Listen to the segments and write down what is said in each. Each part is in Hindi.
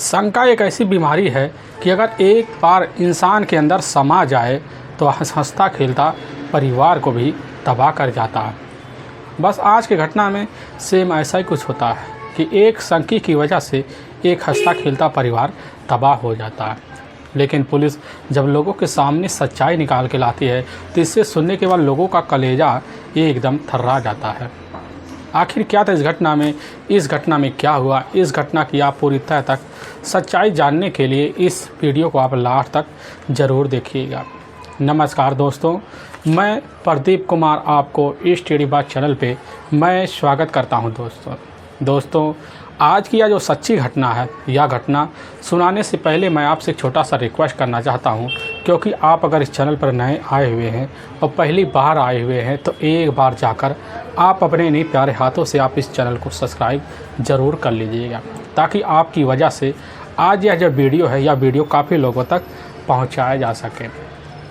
शंका एक ऐसी बीमारी है कि अगर एक बार इंसान के अंदर समा जाए तो हंसता खेलता परिवार को भी तबाह कर जाता है। बस आज की घटना में सेम ऐसा ही कुछ होता है कि एक शंकी की वजह से एक हंसता खेलता परिवार तबाह हो जाता है। लेकिन पुलिस जब लोगों के सामने सच्चाई निकाल के लाती है तो इससे सुनने के बाद लोगों का कलेजा ये एकदम थर्रा जाता है। आखिर क्या था इस घटना में क्या हुआ, इस घटना की आप पूरी तह तक सच्चाई जानने के लिए इस वीडियो को आप लास्ट तक ज़रूर देखिएगा। नमस्कार दोस्तों, मैं प्रदीप कुमार आपको इस स्टडी बात चैनल पे मैं स्वागत करता हूं। दोस्तों आज की यह जो सच्ची घटना है, यह घटना सुनाने से पहले मैं आपसे एक छोटा सा रिक्वेस्ट करना चाहता हूं, क्योंकि आप अगर इस चैनल पर नए आए हुए हैं और पहली बार आए हुए हैं तो एक बार जाकर आप अपने नहीं प्यारे हाथों से आप इस चैनल को सब्सक्राइब ज़रूर कर लीजिएगा, ताकि आपकी वजह से आज यह जो वीडियो है यह वीडियो काफ़ी लोगों तक पहुँचाया जा सके।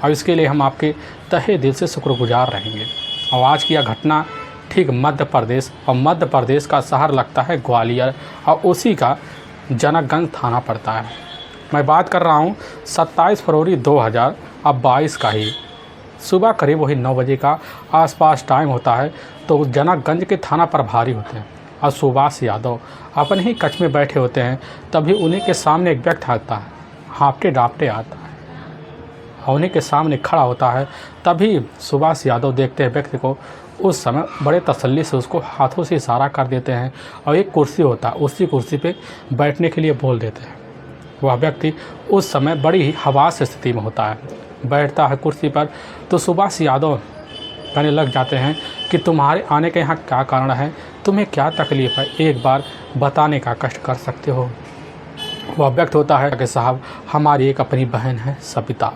और इसके लिए हम आपके तहे दिल से शुक्रगुजार रहेंगे। और आज की यह घटना ठीक मध्य प्रदेश का शहर लगता है ग्वालियर और उसी का जनकगंज थाना पड़ता है। मैं बात कर रहा हूँ 27 फरवरी 2022 का ही सुबह करीब वही 9 बजे का आसपास टाइम होता है। तो जनकगंज के थाना प्रभारी होते हैं और सुभाष यादव अपने ही कक्ष में बैठे होते हैं। तभी उन्हीं के सामने एक व्यक्ति आता है, हाँफते डाँपते आता है और उन्हीं के सामने खड़ा होता है। तभी सुभाष यादव देखते हैं व्यक्ति को, उस समय बड़े तसल्ली से उसको हाथों से इशारा कर देते हैं और एक कुर्सी होता है उसी कुर्सी पे बैठने के लिए बोल देते हैं। वह व्यक्ति उस समय बड़ी ही हवास स्थिति में होता है, बैठता है कुर्सी पर। तो सुभाष यादव कहने लग जाते हैं कि तुम्हारे आने के यहाँ क्या कारण है, तुम्हें क्या तकलीफ़ है, एक बार बताने का कष्ट कर सकते हो। वह व्यक्ति होता है कि साहब हमारी एक अपनी बहन है सविता,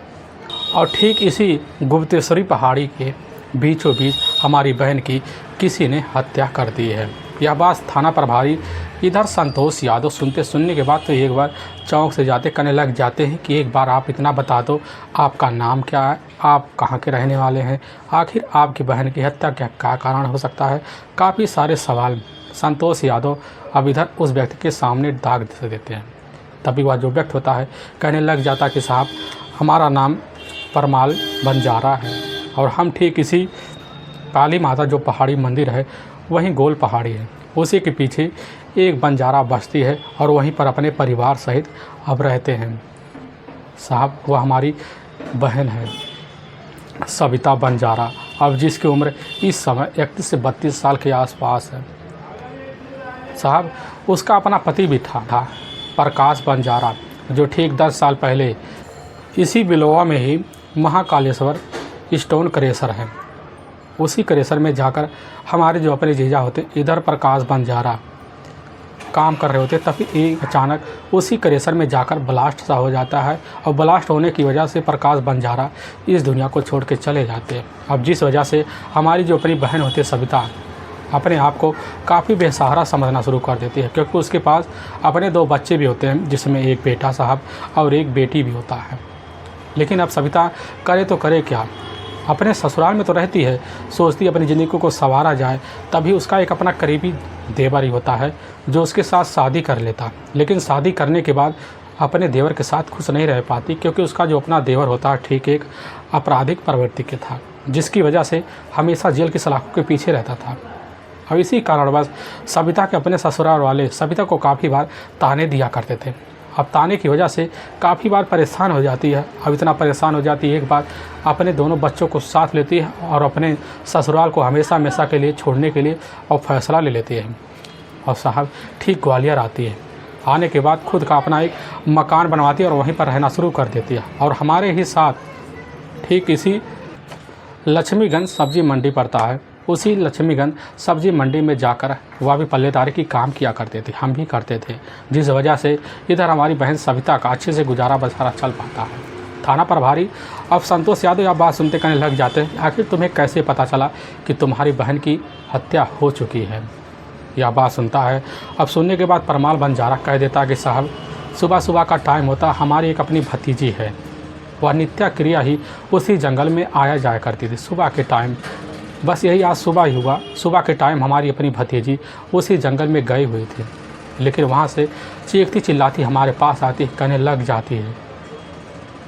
और ठीक इसी गुप्तेश्वरी पहाड़ी के बीचों बीच हमारी बहन की किसी ने हत्या कर दी है। यह बात थाना प्रभारी इधर संतोष यादव सुनने के बाद तो एक बार चौंक से जाते कहने लग जाते हैं कि एक बार आप इतना बता दो, आपका नाम क्या है, आप कहाँ के रहने वाले हैं, आखिर आपकी बहन की हत्या क्या कारण हो सकता है। काफ़ी सारे सवाल संतोष यादव अब इधर उस व्यक्ति के सामने दाग दे देते हैं। तभी वह जो व्यक्ति होता है कहने लग जाता कि साहब हमारा नाम परमाल बंजारा है और हम ठीक इसी काली माता जो पहाड़ी मंदिर है वहीं गोल पहाड़ी है, उसी के पीछे एक बंजारा बस्ती है और वहीं पर अपने परिवार सहित अब रहते हैं। साहब वह हमारी बहन है सविता बंजारा, अब जिसकी उम्र इस समय 31 से 32 साल के आसपास है। साहब उसका अपना पति भी था प्रकाश बंजारा, जो ठीक 10 साल पहले इसी बिलोवा में ही महाकालेश्वर स्टोन क्रेशर है, उसी क्रेशर में जाकर हमारे जो अपने जीजा होते इधर प्रकाश बंजारा काम कर रहे होते। तभी एक अचानक उसी क्रेशर में जाकर ब्लास्ट सा हो जाता है और ब्लास्ट होने की वजह से प्रकाश बंजारा इस दुनिया को छोड़ के चले जाते हैं। अब जिस वजह से हमारी जो अपनी बहन होती है सविता अपने आप को काफ़ी बेसहारा समझना शुरू कर देती है, क्योंकि उसके पास अपने 2 बच्चे भी होते हैं, जिसमें एक बेटा साहब और एक बेटी भी होता है। लेकिन अब सविता करे तो करे क्या, अपने ससुराल में तो रहती है, सोचती अपनी ज़िंदगी को संवारा जाए। तभी उसका एक अपना करीबी देवर ही होता है जो उसके साथ शादी कर लेता। लेकिन शादी करने के बाद अपने देवर के साथ खुश नहीं रह पाती, क्योंकि उसका जो अपना देवर होता है ठीक एक आपराधिक प्रवृत्ति के था, जिसकी वजह से हमेशा जेल की सलाखों के पीछे रहता था। और इसी कारणवश सविता के अपने ससुराल वाले सविता को काफ़ी बार ताने दिया करते थे। अब ताने की वजह से काफ़ी बार परेशान हो जाती है। अब इतना परेशान हो जाती है, एक बार अपने दोनों बच्चों को साथ लेती है और अपने ससुराल को हमेशा के लिए छोड़ने के लिए और फैसला ले लेती है। और साहब ठीक ग्वालियर आती है, आने के बाद खुद का अपना एक मकान बनवाती है और वहीं पर रहना शुरू कर देती है। और हमारे ही साथ ठीक इसी लक्ष्मीगंज सब्जी मंडी पड़ता है, उसी लक्ष्मीगंज सब्जी मंडी में जाकर वह भी पल्लेदारी की काम किया करते थे, हम भी करते थे, जिस वजह से इधर हमारी बहन सविता का अच्छे से गुजारा बसारा चल पाता है। थाना प्रभारी अब संतोष यादव यह बात सुनते कहने लग जाते हैं, आखिर तुम्हें कैसे पता चला कि तुम्हारी बहन की हत्या हो चुकी है। यह बात सुनता है, अब सुनने के बाद परमाल बंजारा कह देता कि साहब सुबह का टाइम होता, हमारी एक अपनी भतीजी है, वह नित्य क्रिया ही उसी जंगल में आया जाया करती थी सुबह के टाइम। बस यही आज सुबह ही हुआ, सुबह के टाइम हमारी अपनी भतीजी उसी जंगल में गई हुई थी। लेकिन वहाँ से चीखती चिल्लाती हमारे पास आती, कहने लग जाती है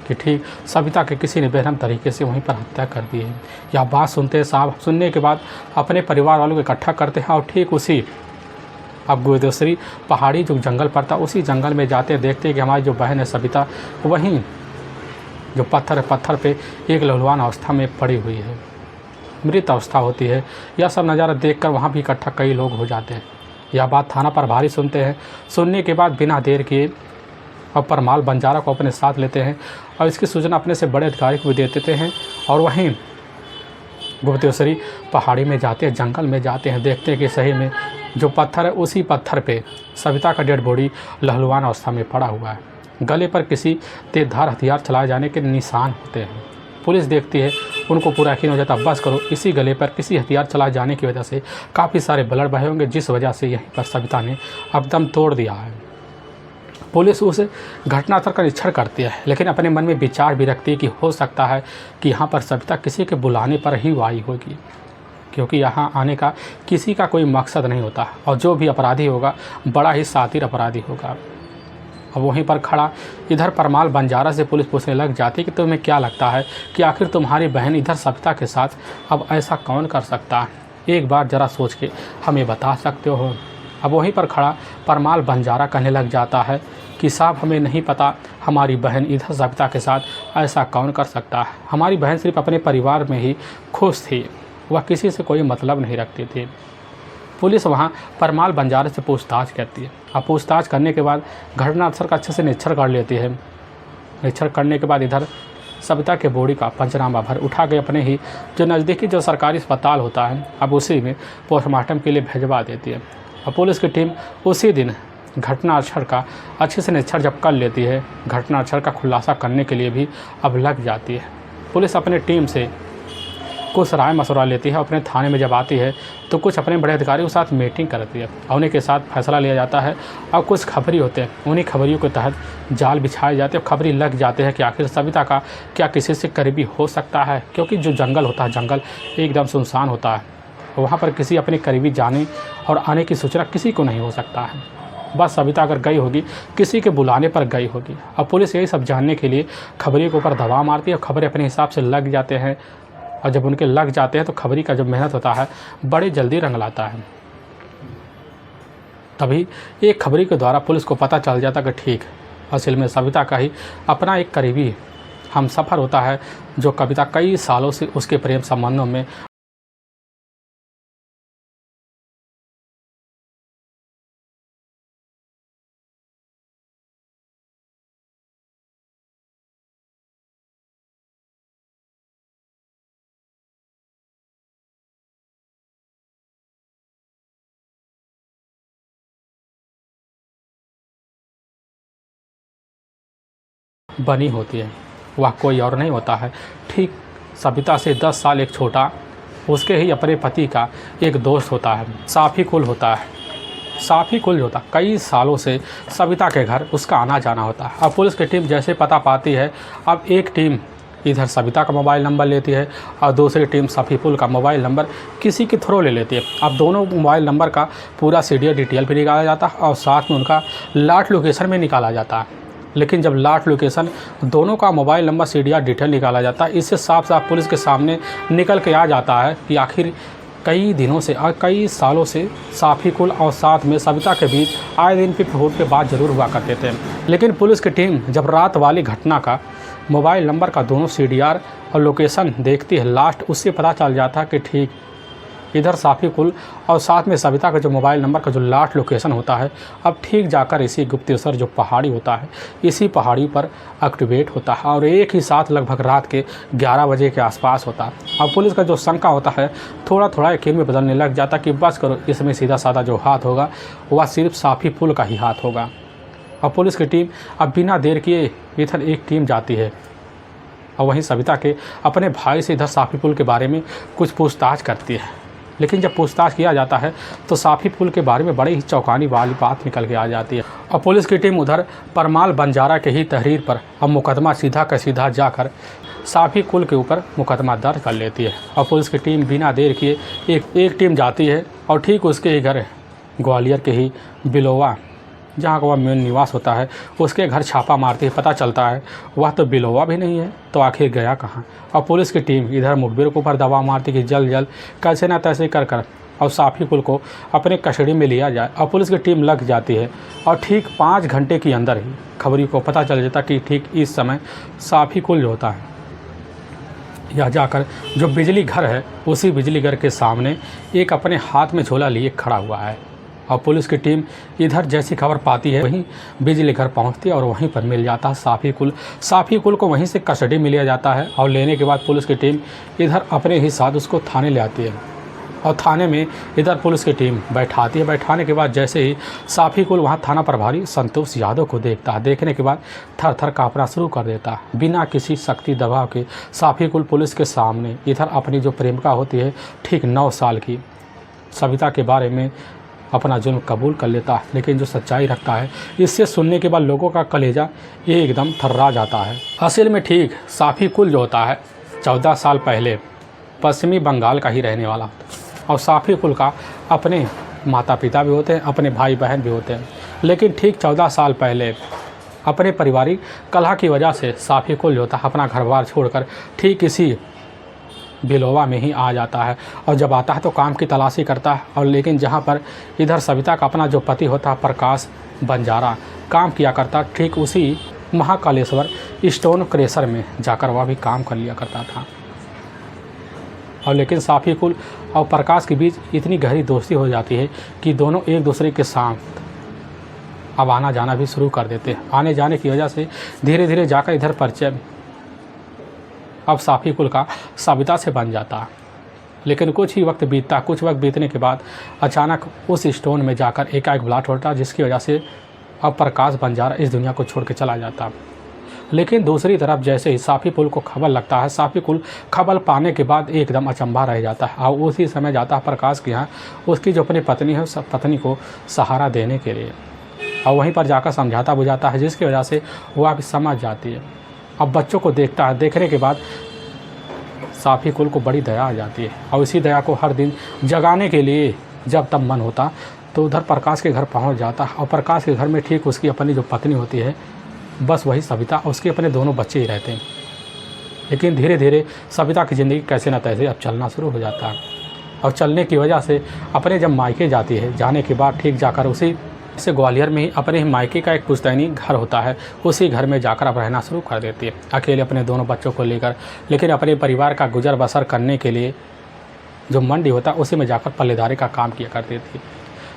कि ठीक सविता के किसी ने बेरहम तरीके से वहीं पर हत्या कर दी है। यह बात सुनने के बाद अपने परिवार वालों को इकट्ठा करते हैं और ठीक उसी अब गोदेश्वरी पहाड़ी जो जंगल पर था उसी जंगल में जाते देखते कि हमारी जो बहन है सविता वहीं जो पत्थर पे एक लहलहान अवस्था में पड़ी हुई है, मृत अवस्था होती है। यह सब नज़ारा देखकर वहाँ भी इकट्ठा कई लोग हो जाते हैं। यह बात थाना प्रभारी सुनते हैं। सुनने के बाद बिना देर किए अब परमाल बंजारा को अपने साथ लेते हैं और इसकी सूचना अपने से बड़े अधिकारी को भी दे देते हैं और वहीं गुप्तेश्वरी पहाड़ी में जाते हैं, जंगल में जाते हैं, देखते हैं कि सही में जो पत्थर है उसी पत्थर पे सविता का डेड बॉडी लहलहान अवस्था में पड़ा हुआ है। गले पर किसी तेजधार हथियार चलाए जाने के निशान होते हैं। पुलिस देखती है, उनको पूरा यकीन हो जाता है बस करो इसी गले पर किसी हथियार चलाए जाने की वजह से काफ़ी सारे ब्लड बहे होंगे, जिस वजह से यहीं पर सविता ने अब दम तोड़ दिया है। पुलिस उस घटनास्थल का निरीक्षण करती है, लेकिन अपने मन में विचार भी रखती है कि हो सकता है कि यहाँ पर सविता किसी के बुलाने पर ही आई होगी, क्योंकि यहाँ आने का किसी का कोई मकसद नहीं होता और जो भी अपराधी होगा बड़ा ही शातिर अपराधी होगा। अब वहीं पर खड़ा इधर परमाल बंजारा से पुलिस पूछने लग जाती कि तुम्हें क्या लगता है कि आखिर तुम्हारी बहन इधर सविता के साथ अब ऐसा कौन कर सकता है, एक बार ज़रा सोच के हमें बता सकते हो। अब वहीं पर खड़ा परमाल बंजारा कहने लग जाता है कि साहब हमें नहीं पता हमारी बहन इधर सविता के साथ ऐसा कौन कर सकता है। हमारी बहन सिर्फ अपने परिवार में ही खुश थी, वह किसी से कोई मतलब नहीं रखती थी। पुलिस वहां परमाल बंजारे से पूछताछ करती है। अब पूछताछ करने के बाद घटनास्थल का अच्छे से निरीक्षण कर लेती है। निरीक्षण करने के बाद इधर सविता के बॉडी का पंचनामा भर उठा के अपने ही जो नज़दीकी जो सरकारी अस्पताल होता है अब उसी में पोस्टमार्टम के लिए भिजवा देती है। अब पुलिस की टीम उसी दिन घटनास्थल का अच्छे से निरीक्षण जब कर लेती है, घटनास्थल का खुलासा करने के लिए भी अब लग जाती है। पुलिस अपने टीम से कुछ राय मशवरा लेती है। अपने थाने में जब आती है तो कुछ अपने बड़े अधिकारियों के साथ मीटिंग करती है और उन्हीं के साथ फैसला लिया जाता है। और कुछ खबरी होते हैं, उन्हीं खबरियों के तहत जाल बिछाए जाते हैं। खबरी लग जाते हैं कि आखिर सविता का क्या किसी से करीबी हो सकता है, क्योंकि जो जंगल होता है जंगल एकदम सुनसान होता है, वहाँ पर किसी अपने करीबी जाने और आने की सूचना किसी को नहीं हो सकता है। बस सविता अगर गई होगी किसी के बुलाने पर गई होगी। अब पुलिस यही सब जानने के लिए खबरी के ऊपर दबाव मारती है और खबरें अपने हिसाब से लग जाते हैं और जब उनके लग जाते हैं तो खबरी का जो मेहनत होता है बड़ी जल्दी रंग लाता है। तभी एक खबरी के द्वारा पुलिस को पता चल जाता कि ठीक असल में सविता का ही अपना एक करीबी हमसफ़र होता है जो कविता कई सालों से उसके प्रेम संबंधों में बनी होती है। वह कोई और नहीं होता है, ठीक सविता से 10 साल एक छोटा उसके ही अपने पति का एक दोस्त होता है, साफ़ी कुल होता है। साफ़ी कुल होता कई सालों से सविता के घर उसका आना जाना होता है। अब पुलिस की टीम जैसे पता पाती है, अब एक टीम इधर सविता का मोबाइल नंबर लेती है और दूसरी टीम साफ़ी कुल का मोबाइल नंबर किसी के थ्रू ले लेती है। अब दोनों मोबाइल नंबर का पूरा सीरियल डिटेल भी निकाला जाता है और साथ में उनका लाट लोकेशन में निकाला जाता है। लेकिन जब लाट लोकेशन दोनों का मोबाइल नंबर सीडीआर डिटेल निकाला जाता है, इससे साफ साफ पुलिस के सामने निकल के आ जाता है कि आखिर कई दिनों से और कई सालों से साफ़ी कुल और साथ में सविता के बीच आए दिन पे फोन पे बात जरूर हुआ करते थे। लेकिन पुलिस की टीम जब रात वाली घटना का मोबाइल नंबर का दोनों सीडीआर और लोकेशन देखती है, लास्ट उससे पता चल जाता है कि ठीक इधर साफ़ी कुल और साथ में सविता का जो मोबाइल नंबर का जो लास्ट लोकेशन होता है अब ठीक जाकर इसी गुप्तेश्वर जो पहाड़ी होता है इसी पहाड़ी पर एक्टिवेट होता है और एक ही साथ लगभग रात के 11 बजे के आसपास होता है। अब पुलिस का जो शंका होता है थोड़ा थोड़ा यकीन में बदलने लग जाता कि बस करो इसमें सीधा साधा जो हाथ होगा वह सिर्फ साफ़ी कुल का ही हाथ होगा। अब पुलिस की टीम अब बिना देर किए इधर एक टीम जाती है और वहीं सविता के अपने भाई से इधर साफ़ी कुल के बारे में कुछ पूछताछ करती है। लेकिन जब पूछताछ किया जाता है तो साफ़ी पुल के बारे में बड़ी ही चौंकाने वाली बात निकल के आ जाती है और पुलिस की टीम उधर परमाल बंजारा के ही तहरीर पर अब मुकदमा सीधा का सीधा जाकर साफ़ी कुल के ऊपर मुकदमा दर्ज कर लेती है। और पुलिस की टीम बिना देर किए एक टीम जाती है और ठीक उसके ही घर ग्वालियर के ही बिलोवा जहाँ का वह मेन निवास होता है उसके घर छापा मारती है। पता चलता है वह तो बिलोवा भी नहीं है, तो आखिर गया कहाँ। और पुलिस की टीम इधर मुखबिर के ऊपर दबाव मारती कि जल्द कैसे ना तैसे कर और साफ़ी कुल को अपने कस्टडी में लिया जाए। और पुलिस की टीम लग जाती है और ठीक 5 घंटे के अंदर ही खबरी को पता चल जाता कि ठीक इस समय साफ़ी कुल जो होता है यह जाकर जो बिजली घर है उसी बिजली घर के सामने एक अपने हाथ में झोला लिए खड़ा हुआ है। और पुलिस की टीम इधर जैसी खबर पाती है वहीं बिजली घर पहुंचती है और वहीं पर मिल जाता है साफ़ी कुल। साफ़ी कुल को वहीं से कस्टडी में लिया जाता है और लेने के बाद पुलिस की टीम इधर अपने ही साथ उसको थाने ले आती है। और थाने में इधर पुलिस की टीम बैठाती है। बैठाने के बाद जैसे ही साफ़ी कुल वहाँ थाना प्रभारी संतोष यादव को देखता है, देखने के बाद थर थर काँपना शुरू कर देता है। बिना किसी शक्ति दबाव के साफ़ी कुल पुलिस के सामने इधर अपनी जो प्रेमिका होती है ठीक 9 साल की सविता के बारे में अपना जुर्म कबूल कर लेता है। लेकिन जो सच्चाई रखता है इससे सुनने के बाद लोगों का कलेजा एकदम थर्रा जाता है। असल में ठीक साफ़ी कुल जो होता है 14 साल पहले पश्चिमी बंगाल का ही रहने वाला होता है। और साफ़ी कुल का अपने माता पिता भी होते हैं, अपने भाई बहन भी होते हैं। लेकिन ठीक 14 साल पहले अपने पारिवारिक कलह की वजह से साफ़ी कुल जो होता है अपना घर बार छोड़कर ठीक इसी बिलोवा में ही आ जाता है। और जब आता है तो काम की तलाशी करता है। और लेकिन जहाँ पर इधर सविता का अपना जो पति होता है प्रकाश बंजारा काम किया करता, ठीक उसी महाकालेश्वर स्टोन क्रेशर में जाकर वह भी काम कर लिया करता था। और लेकिन साफ़ी कुल और प्रकाश के बीच इतनी गहरी दोस्ती हो जाती है कि दोनों एक दूसरे के साथ अब आना जाना भी शुरू कर देते हैं। आने जाने की वजह से धीरे धीरे जाकर इधर परिचय अब साफ़ी कुल का सविता से बन जाता है। लेकिन कुछ ही वक्त बीतता, कुछ वक्त बीतने के बाद अचानक उस स्टोन में जाकर एकाएक ब्लास्ट होता है, जिसकी वजह से अब प्रकाश बंजारा इस दुनिया को छोड़ के चला जाता। लेकिन दूसरी तरफ जैसे ही साफ़ी कुल को खबर लगता है, साफ़ी कुल खबर पाने के बाद एकदम अचंभा रह जाता है। और उसी समय जाता है प्रकाश के यहाँ उसकी जो अपनी पत्नी है उस पत्नी को सहारा देने के लिए। और वहीं पर जाकर समझाता बुझाता है, जिसकी वजह से वह भी समझ जाती है। अब बच्चों को देखता है, देखने के बाद साफ़ी कुल को बड़ी दया आ जाती है। और इसी दया को हर दिन जगाने के लिए जब तब मन होता तो उधर प्रकाश के घर पहुंच जाता। और प्रकाश के घर में ठीक उसकी अपनी जो पत्नी होती है बस वही सविता और उसके अपने दोनों बच्चे ही रहते हैं। लेकिन धीरे धीरे सविता की ज़िंदगी कैसे न तैसे अब चलना शुरू हो जाता है। और चलने की वजह से अपने जब मायके जाती है, जाने के बाद ठीक जाकर उसी से ग्वालियर में ही अपने ही मायके का एक पुश्तैनी घर होता है, उसी घर में जाकर अब रहना शुरू कर देती है अकेले अपने दोनों बच्चों को लेकर। लेकिन अपने परिवार का गुजर बसर करने के लिए जो मंडी होता है उसी में जाकर पल्लेदारी का काम किया करती थी।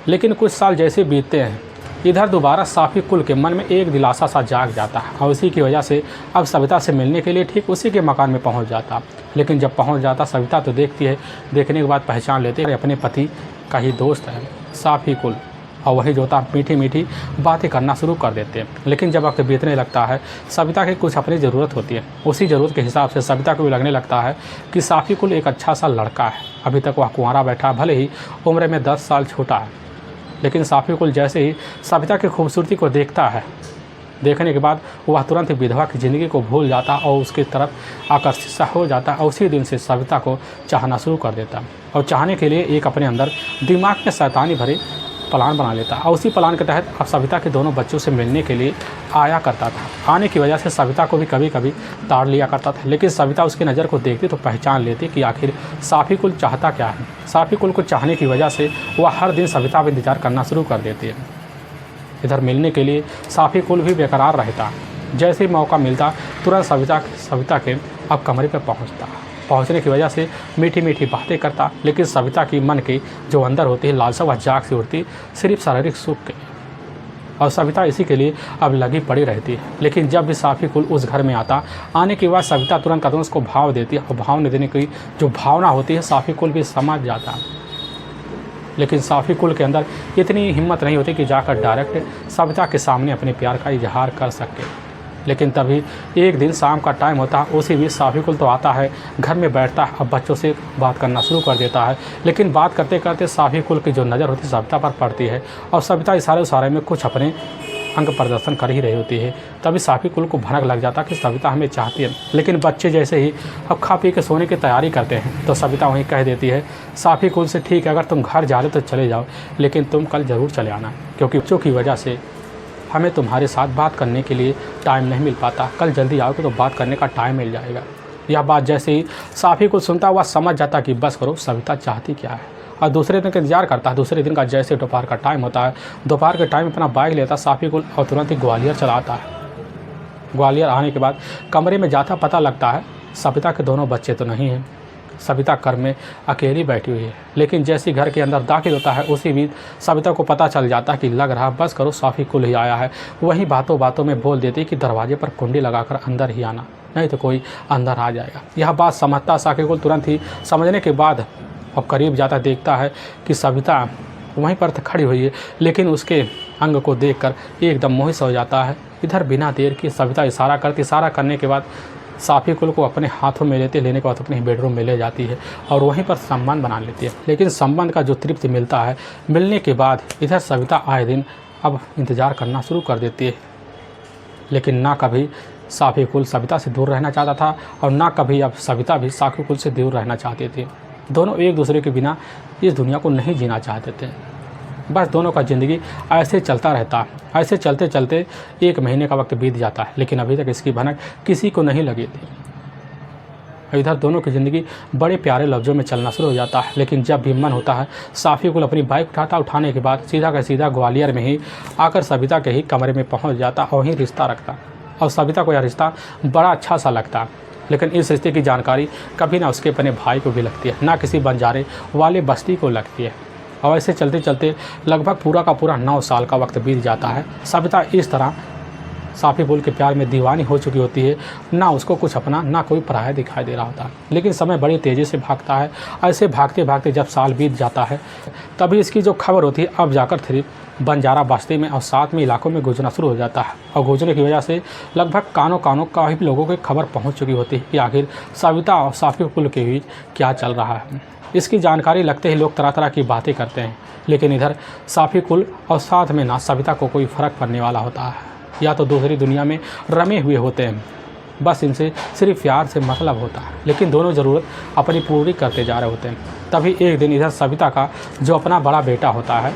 लेकिन कुछ साल जैसे बीतते हैं इधर दोबारा साफ़ी कुल के मन में एक दिलासा सा जाग जाता है। और उसी की वजह से अब सविता से मिलने के लिए ठीक उसी के मकान में पहुंच जाता। लेकिन जब पहुंच जाता सविता तो देखती है, देखने के बाद पहचान लेते हैं अपने पति का ही दोस्त है साफ़ी कुल। और वही जो होता मीठी मीठी बातें करना शुरू कर देते हैं। लेकिन जब वक्त बीतने लगता है सविता की कुछ अपनी ज़रूरत होती है, उसी ज़रूरत के हिसाब से सविता को भी लगने लगता है कि साफ़ी कुल एक अच्छा सा लड़का है। अभी तक वह कुंवारा बैठा, भले ही उम्र में 10 साल छोटा है। लेकिन साफ़ी कुल जैसे ही सविता की खूबसूरती को देखता है, देखने के बाद वह तुरंत विधवा की ज़िंदगी को भूल जाता और उसकी तरफ आकर्षित सा हो जाता और उसी दिन से सविता को चाहना शुरू कर देता। और चाहने के लिए एक अपने अंदर दिमाग में शैतानी भरे प्लान बना लेता। और उसी प्लान के तहत अब सविता के दोनों बच्चों से मिलने के लिए आया करता था। आने की वजह से सविता को भी कभी कभी ताड़ लिया करता था। लेकिन सविता उसकी नज़र को देखती तो पहचान लेती कि आखिर साफ़ी कुल चाहता क्या है। साफ़ी कुल को चाहने की वजह से वह हर दिन सविता का इंतजार करना शुरू कर देती है। इधर मिलने के लिए साफ़ी कुल भी बेकरार रहता। जैसे ही मौका मिलता तुरंत सविता के अब कमरे पर पहुंचने की वजह से मीठी मीठी बातें करता। लेकिन सविता की मन की जो अंदर होती है लालसा वह जाग से उठती सिर्फ शारीरिक सुख के, और सविता इसी के लिए अब लगी पड़ी रहती है। लेकिन जब भी साफ़ी कुल उस घर में आता, आने के बाद सविता तुरंत कदम उसको भाव देती है। और भाव देने की जो भावना होती है साफ़ी कुल भी समझ जाता। लेकिन साफ़ी कुल के अंदर इतनी हिम्मत नहीं होती कि जाकर डायरेक्ट सविता के सामने अपने प्यार का इजहार कर सके। लेकिन तभी एक दिन शाम का टाइम होता है, उसी बीच साफ़ी कुल तो आता है, घर में बैठता है, अब बच्चों से बात करना शुरू कर देता है। लेकिन बात करते करते साफ़ी कुल की जो नज़र होती है सविता पर पड़ती है और सविता इशारे में कुछ अपने अंग प्रदर्शन कर ही रही होती है। तभी साफ़ी कुल को भनक लग जाता कि सविता हमें चाहती है। लेकिन बच्चे जैसे ही अब खा पी के सोने की तैयारी करते हैं तो सविता वहीं कह देती है साफ़ी कुल से, ठीक है अगर तुम घर जा रहे तो चले जाओ, लेकिन तुम कल ज़रूर चले आना, क्योंकि बच्चों की वजह से हमें तुम्हारे साथ बात करने के लिए टाइम नहीं मिल पाता, कल जल्दी आओगे तो बात करने का टाइम मिल जाएगा। यह बात जैसे ही साफ़ी कुल सुनता हुआ समझ जाता कि बस करो, सविता चाहती क्या है, और दूसरे दिन का इंतजार करता है। दूसरे दिन का जैसे दोपहर का टाइम होता है, दोपहर के टाइम अपना बाइक लेता साफ़ी कुल और तुरंत ही ग्वालियर चला आता है। ग्वालियर आने के बाद कमरे में जाता पता लगता है सविता के दोनों बच्चे तो नहीं हैं। सविता घर में अकेली बैठी हुई है। लेकिन जैसे घर के अंदर दाखिल होता है उसी बीच सविता को पता चल जाता है कि लग रहा बस करो साफ़ी कुल ही आया है। वहीं बातों बातों में बोल देती कि दरवाजे पर कुंडी लगाकर अंदर ही आना, नहीं तो कोई अंदर आ जाएगा। यह बात समझता साफ़ी कुल तुरंत ही समझने के बाद अब करीब जाता देखता है कि सविता वहीं पर खड़ी हुई है, लेकिन उसके अंग को देखकर एकदम मोहित हो जाता है। इधर बिना देर की सविता इशारा करने के बाद साफ़ी कुल को अपने हाथों में लेने के बाद अपने बेडरूम में ले जाती है और वहीं पर संबंध बना लेती है। लेकिन संबंध का जो तृप्ति मिलता है, मिलने के बाद इधर सविता आए दिन अब इंतज़ार करना शुरू कर देती है। लेकिन ना कभी साफ़ी कुल सविता से दूर रहना चाहता था और ना कभी अब सविता भी साफ़ी कुल से दूर रहना चाहती थी। दोनों एक दूसरे के बिना इस दुनिया को नहीं जीना चाहते थे। बस दोनों का ज़िंदगी ऐसे चलता रहता। ऐसे चलते चलते 1 महीने का वक्त बीत जाता है, लेकिन अभी तक इसकी भनक किसी को नहीं लगी थी। इधर दोनों की ज़िंदगी बड़े प्यारे लफ्ज़ों में चलना शुरू हो जाता है। लेकिन जब भी मन होता है साफ़ी कुल अपनी बाइक उठाने के बाद सीधा का सीधा ग्वालियर में ही आकर सविता के ही कमरे में पहुँच जाता और वहीं रिश्ता रखता। और सविता को यह रिश्ता बड़ा अच्छा सा लगता। लेकिन इस रिश्ते की जानकारी कभी ना उसके अपने भाई को भी लगती है, ना किसी बंजारे वाले बस्ती को लगती है। और ऐसे चलते चलते लगभग पूरा का पूरा 9 साल का वक्त बीत जाता है। सविता इस तरह साफ़ी कुल के प्यार में दीवानी हो चुकी होती है, ना उसको कुछ अपना ना कोई पराया दिखाई दे रहा होता है। लेकिन समय बड़ी तेज़ी से भागता है। ऐसे भागते भागते जब साल बीत जाता है तभी इसकी जो खबर होती है अब जाकर सिर्फ बंजारा बस्ती में और साथ में इलाकों में गूंजना शुरू हो जाता है। और गूंजने की वजह से लगभग कानों काफ़ी लोगों को खबर पहुँच चुकी होती है कि आखिर सविता और साफ़ी कुल के बीच क्या चल रहा है। इसकी जानकारी लगते ही लोग तरह तरह की बातें करते हैं। लेकिन इधर साफ़ी कुल और साथ में ना सविता को कोई फ़र्क पड़ने वाला होता है, या तो दूसरी दुनिया में रमे हुए होते हैं। बस इनसे सिर्फ प्यार से मतलब होता है, लेकिन दोनों ज़रूरत अपनी पूरी करते जा रहे होते हैं। तभी एक दिन इधर सविता का जो अपना बड़ा बेटा होता है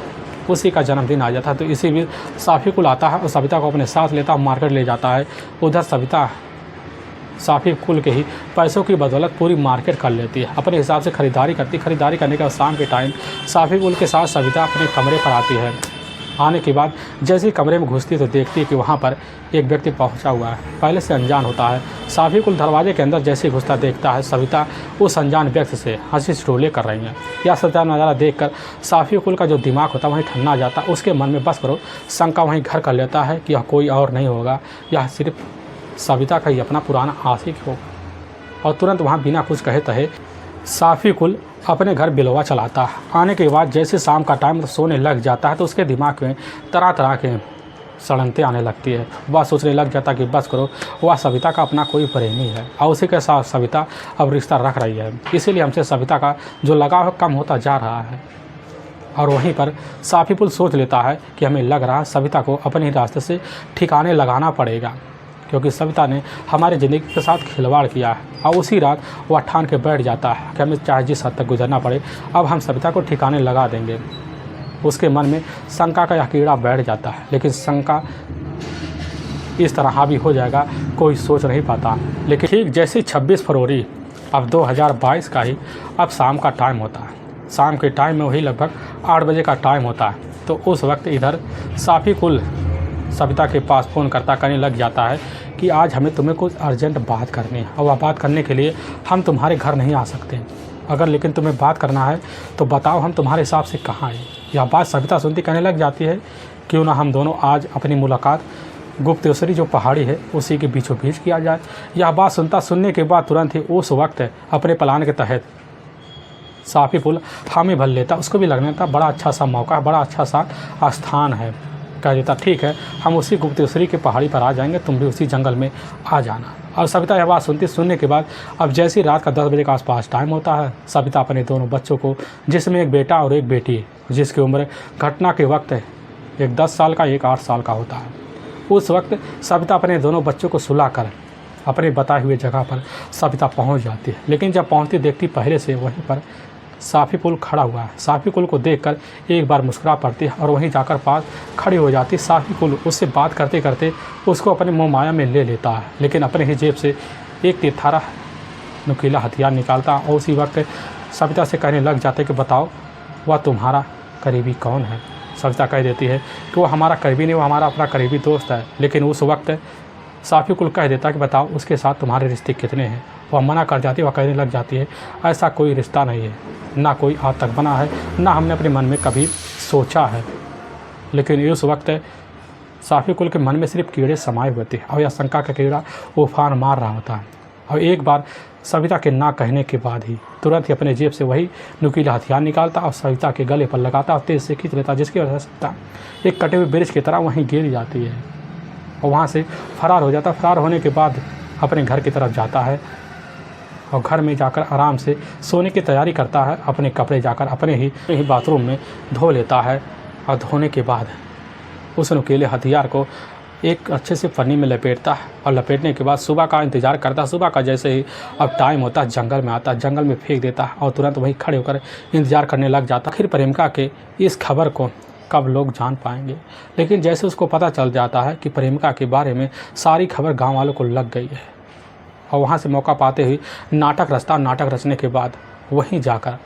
उसी का जन्मदिन आ जाता है। तो इसी बीच साफ़ी कुल आता है और सविता को अपने साथ लेता मार्केट ले जाता है। उधर सविता साफ़ी कुल के ही पैसों की बदौलत पूरी मार्केट कर लेती है, अपने हिसाब से खरीदारी करती। खरीदारी करने के बाद शाम के टाइम साफ़ी कुल के साथ सविता अपने कमरे पर आती है। आने के बाद जैसे ही कमरे में घुसती तो देखती है कि वहाँ पर एक व्यक्ति पहुँचा हुआ है, पहले से अनजान होता है। साफ़ी कुल दरवाजे के अंदर जैसे घुसता देखता है सविता उस अनजान व्यक्ति से हंसी ठिठोले कर रही हैं। यह सच्चा नज़ारा देखकर साफ़ी कुल का जो दिमाग होता है वहीं ठंडा जाता। उसके मन में बस करो शंका वहीं घर कर लेता है कि यह कोई और नहीं होगा, यह सिर्फ सविता का ही अपना पुराना आशिक होगा। और तुरंत वहाँ बिना कुछ कहे तहे साफ़ी कुल अपने घर बिलवा चलाता है। आने के बाद जैसे शाम का टाइम सोने लग जाता है तो उसके दिमाग में तरह तरह के सड़नतें आने लगती है। वह सोचने लग जाता कि बस करो वह सविता का अपना कोई प्रेमी है और उसी के साथ सविता अब रिश्ता रख रही है, इसीलिए हमसे सविता का जो लगाव कम होता जा रहा है। और वहीं पर साफ़ी कुल सोच लेता है कि हमें लग रहा है सविता को अपने रास्ते से ठिकाने लगाना पड़ेगा, क्योंकि सविता ने हमारे ज़िंदगी के साथ खिलवाड़ किया है। और उसी रात वह ठान के बैठ जाता है कि हमें चाहे जिस हद तक गुजरना पड़े अब हम सविता को ठिकाने लगा देंगे। उसके मन में शंका का यह कीड़ा बैठ जाता है, लेकिन शंका इस तरह हावी हो जाएगा कोई सोच नहीं पाता। लेकिन ठीक जैसे 26 फरवरी अब 2022 का ही अब शाम का टाइम होता है। शाम के टाइम में वही लगभग 8 बजे का टाइम होता है। तो उस वक्त इधर साफ़ी कुल सविता के पास फ़ोन करने लग जाता है कि आज हमें तुम्हें कुछ अर्जेंट बात करनी है और वह बात करने के लिए हम तुम्हारे घर नहीं आ सकते। अगर लेकिन तुम्हें बात करना है तो बताओ हम तुम्हारे हिसाब से कहाँ आए। यह बात सविता सुनती कहने लग जाती है क्यों ना हम दोनों आज अपनी मुलाकात गुप्तेश्वरी जो पहाड़ी है उसी के बीचों बीच किया जाए। यह बात सुनने के बाद तुरंत ही उस वक्त अपने प्लान के तहत साफ़ी कुल हामी भर लेता। उसको भी लगने था बड़ा अच्छा सा मौका है, बड़ा अच्छा सा स्थान है। कह देता ठीक है हम उसी गुप्तेश्वरी के पहाड़ी पर आ जाएंगे, तुम भी उसी जंगल में आ जाना। और सविता यह बात सुनने के बाद अब जैसी रात का 10 बजे के आसपास टाइम होता है, सविता अपने दोनों बच्चों को, जिसमें एक बेटा और एक बेटी जिसकी उम्र घटना के वक्त एक 10 साल का एक 8 साल का होता है, उस वक्त सविता अपने दोनों बच्चों को सुलाकर अपने बताए हुए जगह पर सविता पहुंच जाती है। लेकिन जब पहुंचती देखती पहले से वहीं पर साफ़ी पुल खड़ा हुआ है। साफ़ी पुल को देखकर एक बार मुस्कुरा पड़ती है और वहीं जाकर पास खड़ी हो जाती। साफ़ी पुल उससे बात करते करते उसको अपने मोह माया में ले लेता है, लेकिन अपने ही जेब से एक तिरछा नुकीला हथियार निकालता और उसी वक्त सविता से कहने लग जाते कि बताओ वह तुम्हारा करीबी कौन है। सविता कह देती है कि वो हमारा करीबी नहीं, वो हमारा अपना करीबी दोस्त है। लेकिन उस वक्त साफ़ी कुल कह देता कि बताओ उसके साथ तुम्हारे रिश्ते कितने हैं। वह मना कर जाती है, वह कहने लग जाती है ऐसा कोई रिश्ता नहीं है, ना कोई आज तक बना है, ना हमने अपने मन में कभी सोचा है। लेकिन उस वक्त साफ़ी कुल के मन में सिर्फ कीड़े समाये हुए थे और यह शंका का कीड़ा उफान मार रहा होता है। और एक बार सविता के ना कहने के बाद ही तुरंत ही अपने जेब से वही नुकीला हथियार निकालता और सविता के गले पर लगाता और तेज़ से खींच लेता, जिसकी वजह से सविता एक कटे हुए ब्रिज की तरह वहीं गिर जाती है और वहाँ से फरार हो जाता। फरार होने के बाद अपने घर की तरफ जाता है और घर में जाकर आराम से सोने की तैयारी करता है। अपने कपड़े जाकर अपने ही बाथरूम में धो लेता है और धोने के बाद उस नुकीले हथियार को एक अच्छे से पन्नी में लपेटता है और लपेटने के बाद सुबह का इंतज़ार करता है। सुबह का जैसे ही अब टाइम होता है जंगल में आता है, जंगल में फेंक देता है और तुरंत वहीं खड़े होकर इंतज़ार करने लग जाता है। आखिर प्रेमिका के इस खबर को कब लोग जान पाएंगे। लेकिन जैसे उसको पता चल जाता है कि प्रेमिका के बारे में सारी खबर गाँव वालों को लग गई है और वहाँ से मौका पाते ही नाटक रचने के बाद वहीं जाकर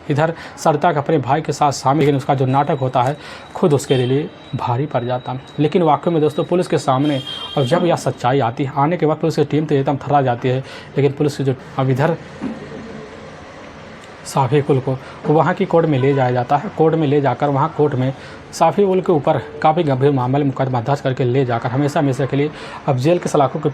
इधर सरिता के अपने भाई के साथ शामिल, लेकिन उसका जो नाटक होता है खुद उसके लिए भारी पड़ जाता। लेकिन वाकई में दोस्तों पुलिस के सामने और जब यह सच्चाई आती है, आने के बाद पुलिस की टीम तो एकदम थर्रा जाती है। लेकिन पुलिस की जो अब इधर साफ़ी कुल को वहाँ की कोर्ट में ले जाया जाता है। कोर्ट में ले जाकर वहाँ कोर्ट में साफ़ी कुल के ऊपर काफ़ी गंभीर मामले मुकदमा दर्ज करके ले जाकर हमेशा के लिए अब जेल के सलाखों के